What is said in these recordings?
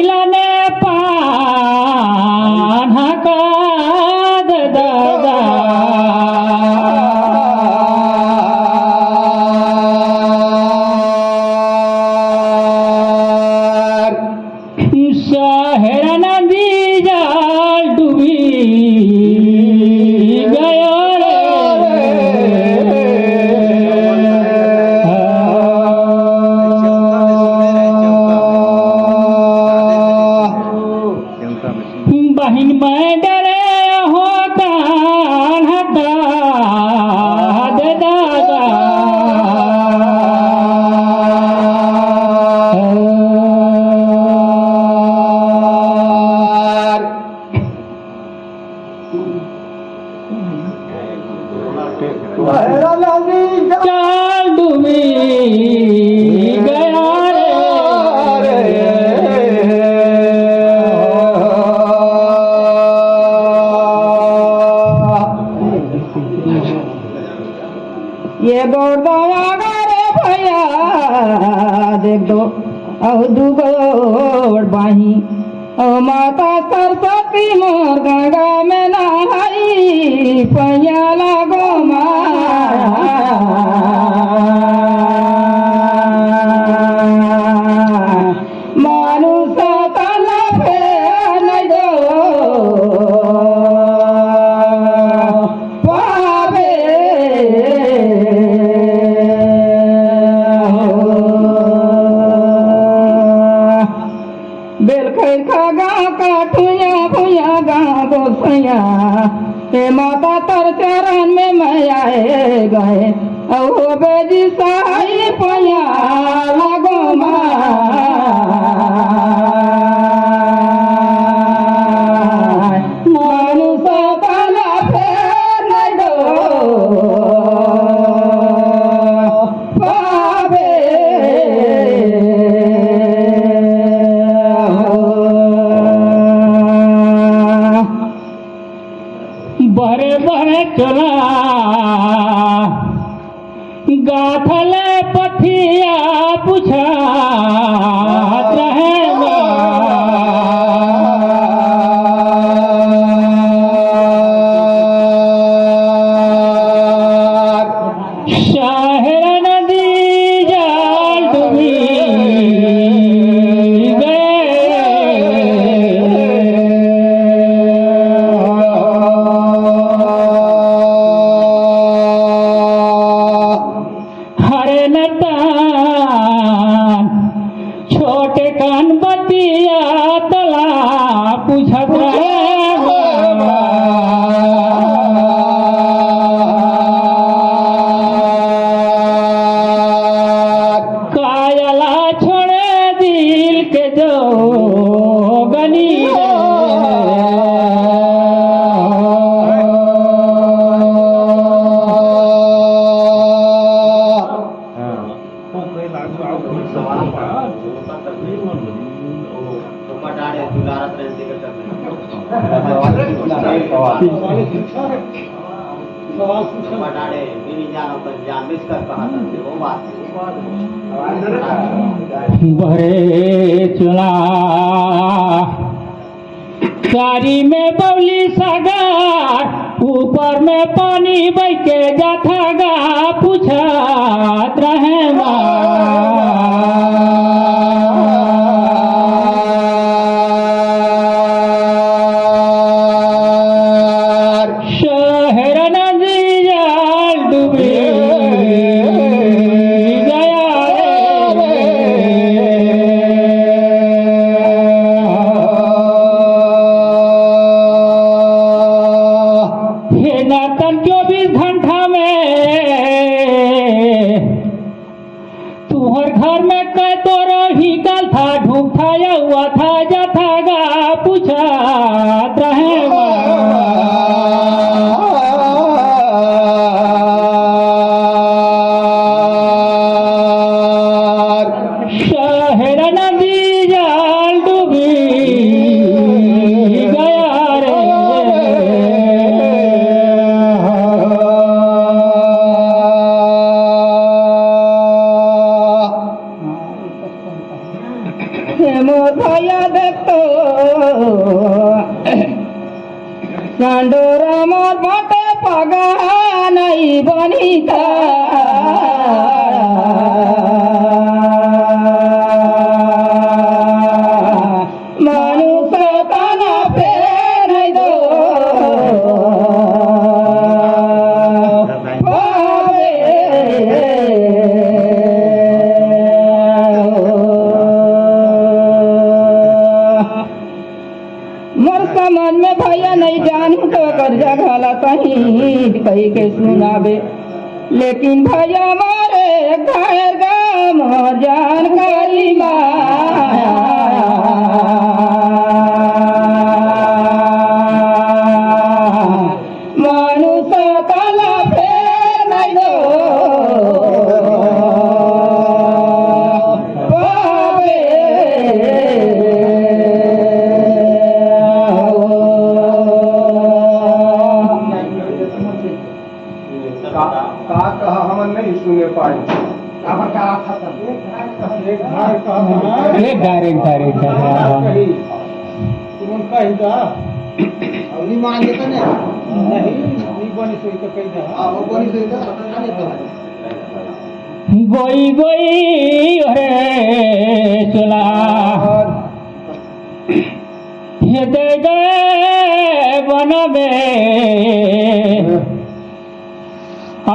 बैलाने पान हाका दादा शहर नदी जाल डूबी गया बहन मैं डरे होता हटा दे दादा चाल डूबी गया ये गोरदया रे भैया देख दो दू गोड़ बाही माता सरस्वती मोर गंगा में नहाई पैया लागो मानुष तना फेर नहीं दो पावे बेल खैर खा काठुया भुया गाँव गोसैया हे माता तर चरण में मैं आए गए ओ बेजी सहाय पैया लागो मानुष तना फेर नहीं दो पावे बड़े बड़े चला गाथले पथिया पूछा रहेगा शहर नदी जाल डूबी हरे नतान छोटे कान बतिया तला पूछत कायला छोड़े दिल के जो गनी बड़े चला सारी में बबली सागर ऊपर में पानी बह के जाता गा पूछत रहे शहर नदी जाल डूबी नातन 24 घंटा में तुहर घर में कै तो रही गल था ढूंढ था या हुआ था जाथा गा पूछत रहे शहर नदी जाल डूबी गया रे मोर भैया देखतो सांडोर मोर बाटे पगा नहीं बनिता मनुष्य तना फेर नहीं दो मोर समझ में भैया नहीं जानू तो कर्जा घाला कहीं कही के सुनावे लेकिन भैया मारे घर गा मोर जानकारी माया मनुष्य तला फेर नहीं दो नहीं सुने पाए गोई गोई रे चला हेते गए वन में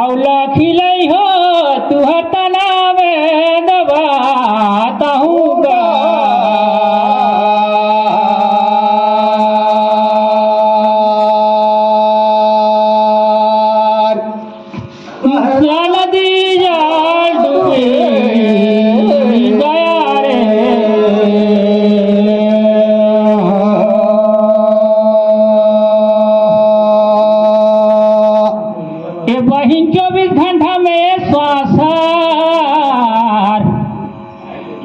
औला खिलाई हो तू हटना में दबाता हूँ गा नदी जाल डूबी गया रे ये बहिन 24 घंटा में श्वासार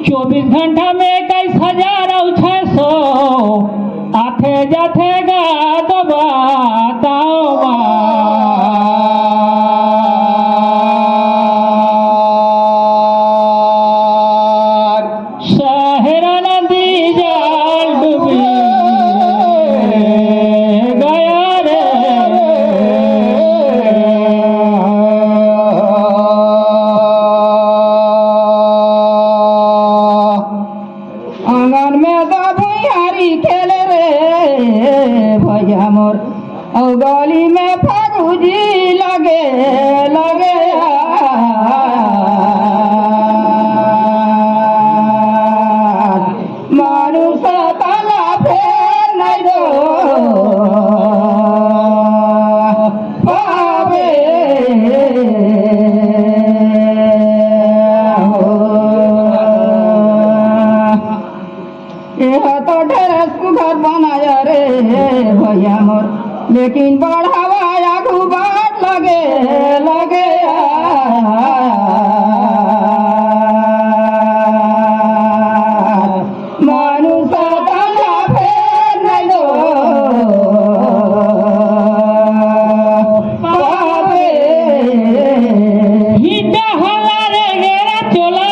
24 घंटा में 21,000 और 600 आथे जाथे गा दबाताओ शहर नदी जाल डूबी गया रे आंगन में दो भुइयारी खेले रे भैया मोर और गली में फागुजी लगे लगे मनुष्य तला फेर नहीं दो पावे यह तो ढेर सुघर बनाया रे भैया मोर लेकिन बढ़ावा आगू बाट लगे लगे मनुष्य तला फेर नहीं दो पावे हिंदा हला रे गेरा चोला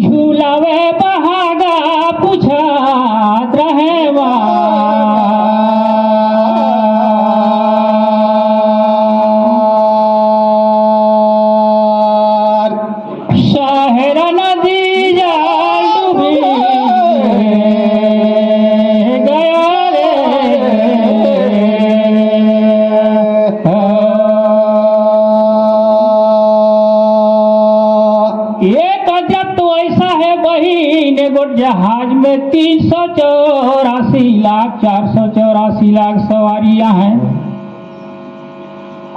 झूलावे बहागा पूछात रहे शहर नदी जाल डूबी गया रे एक अजब तो ऐसा है बहिन एगो जहाज में 384 लाख 484 लाख सवारियां हैं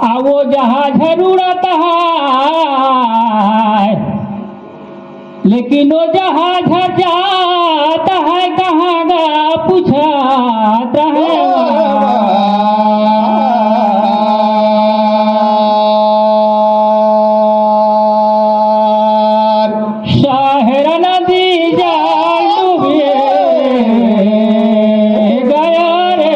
आ वो जहाज है उड़ता है लेकिन वो जहाज है जाता है कहाँ गा पूछाता है शहर नदी जाल डूबी गया रे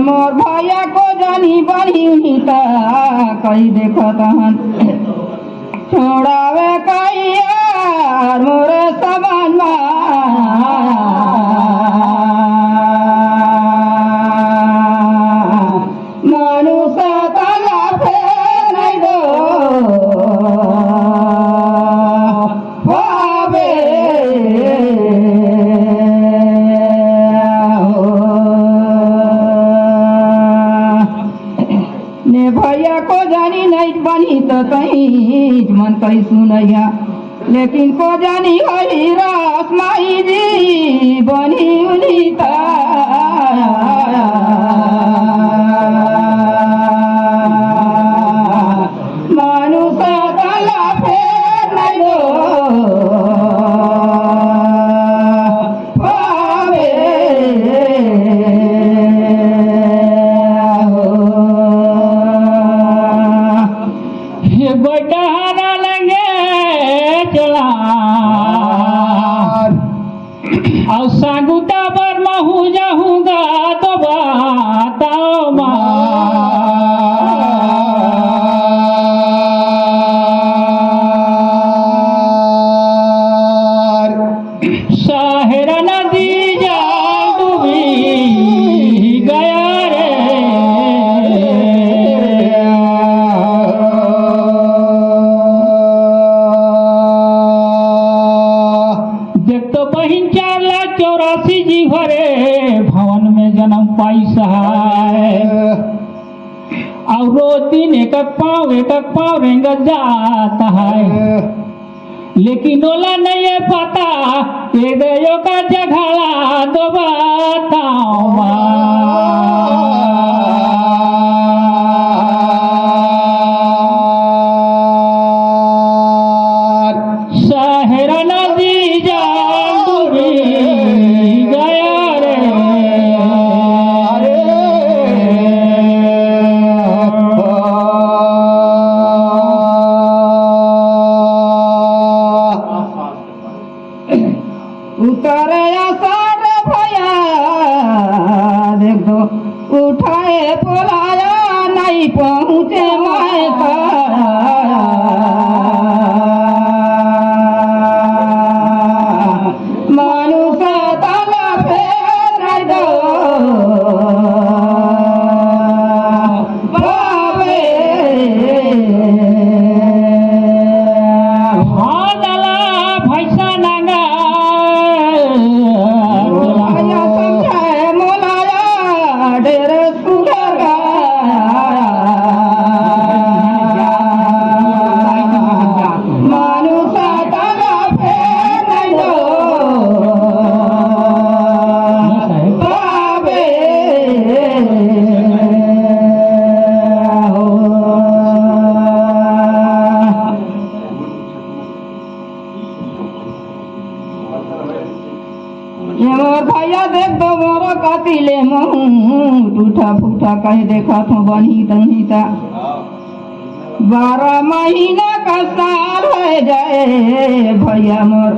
मोर भैया को जानी बनी ता कही देखत हन छोड़ावे कई यार मोरे समान मनुष्य तला फेर नहीं दो भावे ने भैया को जानी नहीं बनी तो कहीं मन कहीं सुनैया लेकिन को जानी हरी रास माई जी बनी उनीता मनुष्य तला फेर नहीं दो भावे हे बटहारा लगे चला और सागुता पर महू जाऊंगा तो बताओ शहर नदी जाल डूबी गया रे देख तो बहिन 4,84,000 जी भरे भवन में जन्म पाई सहाय और रोज दिन एक पाँव रेंग जाता है लेकिन ओला नहीं है पता ये गयो का झगड़ा दो बताओ शहर नदी जाल डूबी गया रे उतरे आषाढ़ भैया देख दो उठाए बोलाया नहीं पहुँचे मायका मनुष्य तला फेर नहीं दो भावे हाँ दला भैसा नांगा भैया समझाए मोलाया ढेर सुंदर मनुष्य तला फेर नहीं दो भावे मोर भैया देख दो मोर कपिले मुँह टूटा फूटा कह देखा तो बनी तनीता 12 महीना का साल हो जाए भैया मोर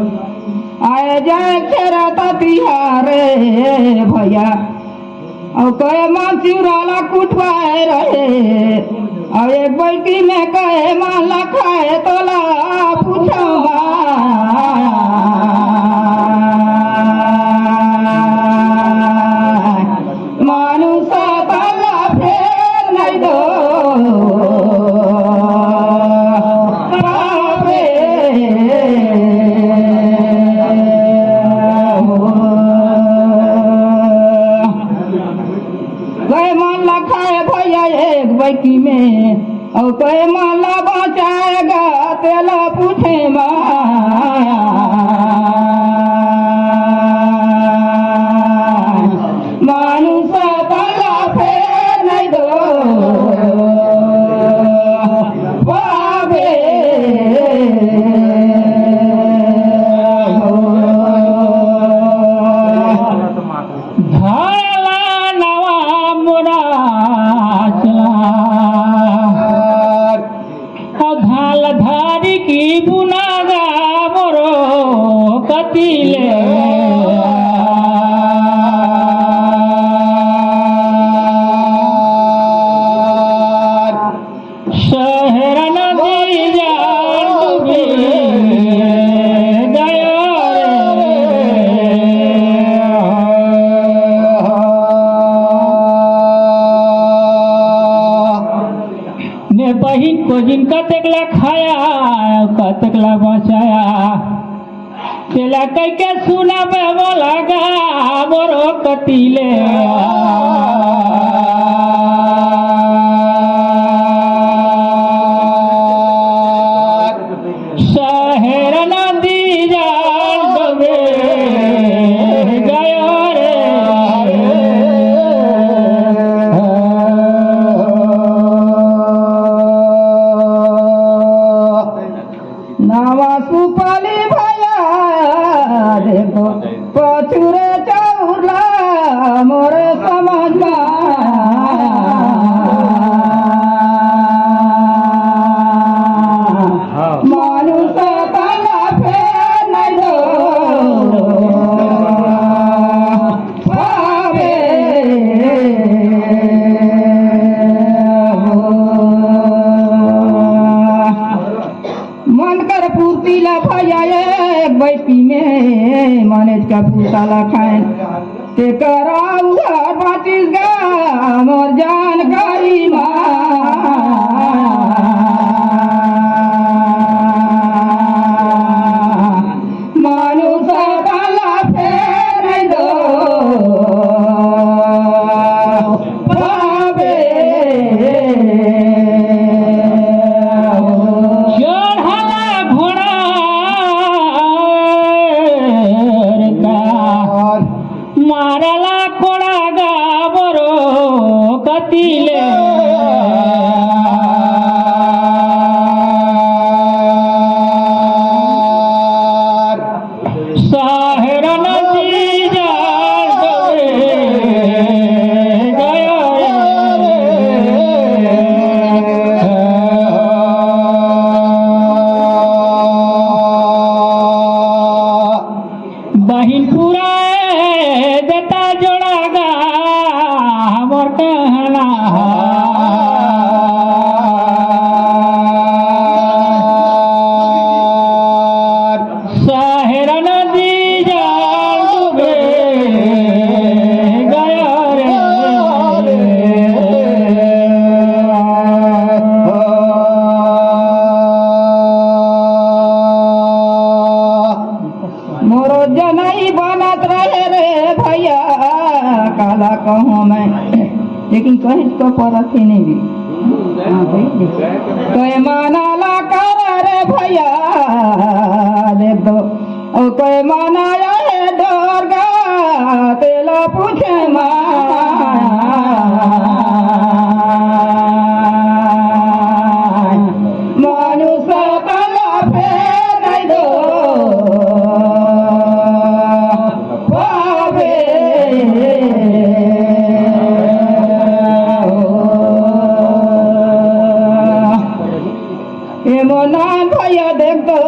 आए जाए खेरा तिहारे भैया और कहे माँ चिराला कुटवाए रहे और एक बैठी में कहे माँ लखाए तोला पूछवा मनुष्य तला फेर नहीं दो भावे गए मन लखाए भैया एक बैठी में और कहे माला बचाएगा तेला पूछे मनुष्य तला फेर नहीं दो भावे धाला नवा मुरा चला और धाल धारी की बुनागा मोरो एकला बचाया तेला कह के सुना बोला गा मोरो कटीले शहर नदी जान डूबे गयो रे नावा सुपाली भया देखो पछुरे चौरला मोरे समझ मानुष कला फेर नहीं दो पावे मन कर पूर्तिला भैया एक बैठी में मनेज का पूताला खाए ते कराऊ घर बाटिस गा मोर जानकारी मानुष काला फेर नहीं दो पावे चढ़ला घोड़ा मारला कोड़ा गाबरो कतिले शहर नदी जान डूबे गयो बहिन पूरा देता जोड़ा गा हमर कहना शहर नदी जान डूबे गयो रे मोरो जनई बनत रहे रे भैया काला कहूँ मैं लेकिन कहीं तो परत ही नहीं भी हाँ भाई कोई मानाला कर रे भैया देख दो और कोई मनाया है डर गा तेला पूछे मानुष कला फेर नहीं दो पावे मोनान भैया देख दो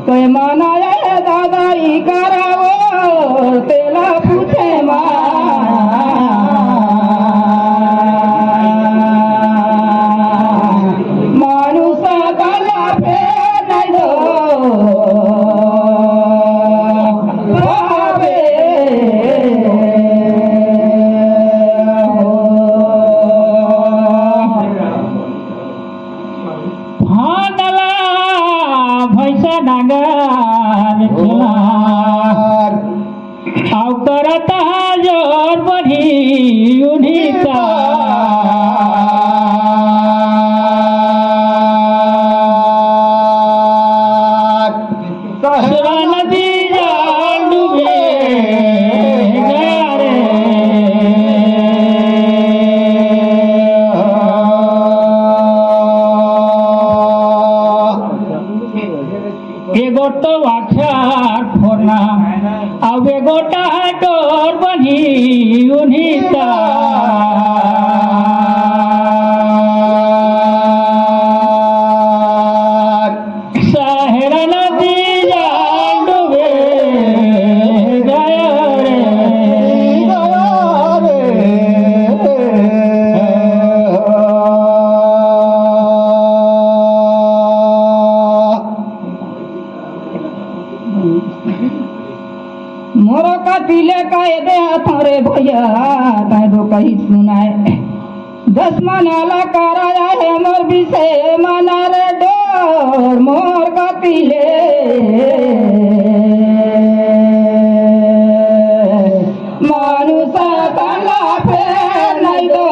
कोई मनाया है दादाई कराओ तेला पूछे मानुष कला फेर नहीं दो पावे फादला भैसा डागर चला आव करता जोर बढ़ी उन्हीं का शहर नदी जान डूबे गया रे एगोटो वाक्षार फोरना अब एगोटा डोर बनी उन्हीं का शहर नदी जान डूबे गया मोरो कपिले कहे दे थोरे भैया ताय दो कही सुनाए 10 मनाला कराया है मोर विषय मना रे डो और मोर कपिले मानुषा तला फेर नहीं दो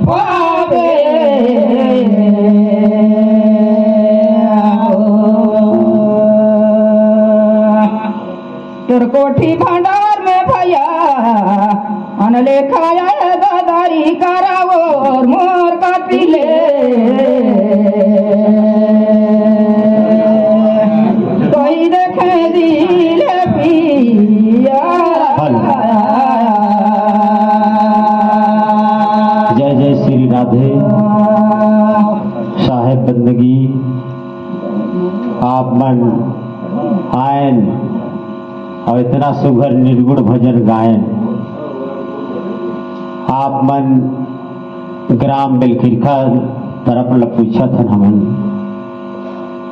पावे तोर कोठी भंडार में भैया अनले खाया दादारी करावो और मोर कपिले कोई देखे दिल पिया जय जय श्री राधे साहेब बंदगी आप मन आयन और इतना सुघर निर्गुण भजन गायन आप मन ग्राम बेलखिरखा तरफ ल पूछा था हमन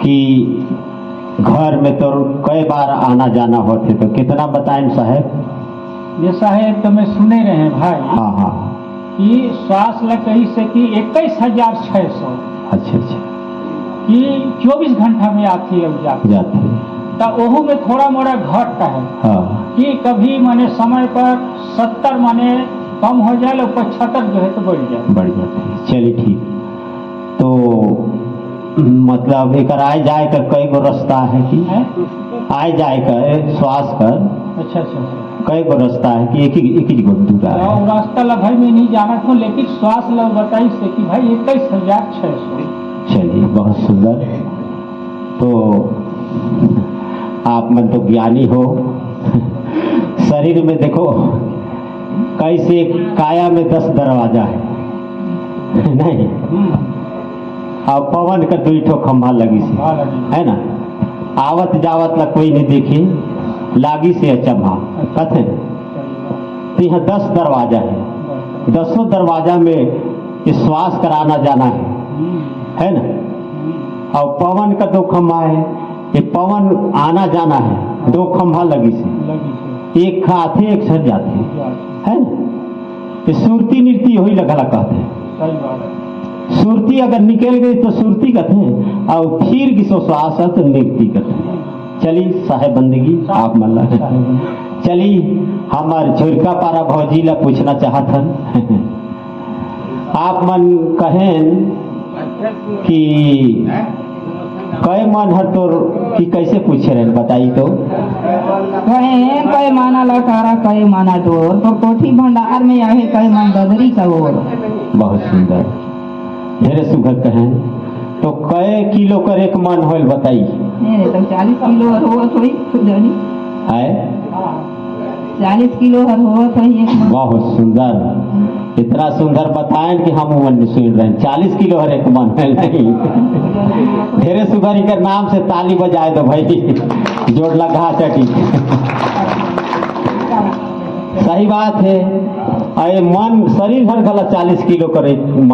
कि घर में तो कई बार आना जाना होते तो कितना बताएं साहेब? ये साहेब तो मैं सुने रहे हैं भाई हाँ हाँ कि श्वास ल कही से कि 21,600 अच्छा अच्छा कि 24 घंटा में आती है जाते तो ओहू में थोड़ा मोड़ा घट है हाँ कि कभी माने समय पर 70 माने कम हो जाए और 75 जो है तो बढ़ जाए बढ़ जाते हैं। चलिए ठीक तो मतलब एक आए जाए कर कई गो रास्ता है कि हैं? आए जाए कर श्वास कर अच्छा अच्छा अच्छा कई गो रास्ता है कि एक ही गो दूरा और है? रास्ता ला भाई मैं नहीं जाना था लेकिन श्वास ला बताई से कि भाई 21,600 चलिए बहुत सुंदर तो आप मन तो ज्ञानी हो शरीर में देखो कैसे काया में 10 दरवाजा है नहीं और पवन का 2 ठो खंभा लगी से हाँ लगी है ना आवत जावत ला कोई नहीं देखे लागी से अचम्भा कथे तो यहाँ 10 दरवाजा है 10 दरवाजा में श्वास कराना जाना है ना और पवन का 2 खंभा है ये पवन आना जाना है 2 खंभा लगी से लगी से एक खाते एक सर जाते है ना ये सुरती नृत्य हो ही लगा कहते हैं सही बात है सुरती अगर निकल गई तो सुरती कहते हैं और फिर किसो श्वास है तो नृत्य कहते हैं। चलिए साहेब बंदगी आप मल्ला चलिए हमार झुरका पारा भौजी ला पूछना चाहत हन आप मन कहें कि कई मन हर तो कि कैसे पूछे रहे बताई तो कहे कई माना लकारा कई माना डोर तो कोठी भंडार में आए कई मन ददरी का ओर बहुत सुंदर ढेरे सुघर कहें तो कई किलो कर एक मन होल बताई तो 40 किलो हर होवत होई खुदनी है 40 किलो हर होवत होई एक मन बहुत सुंदर इतना सुंदर बताएं कि हम मन सुन रहे हैं 40 किलो हर एक मन है नहीं ढेरे सुघर के नाम से ताली बजाए दो भाई जोड़ लगा चटी सही बात है अरे मन शरीर हर गला 40 किलो करे मन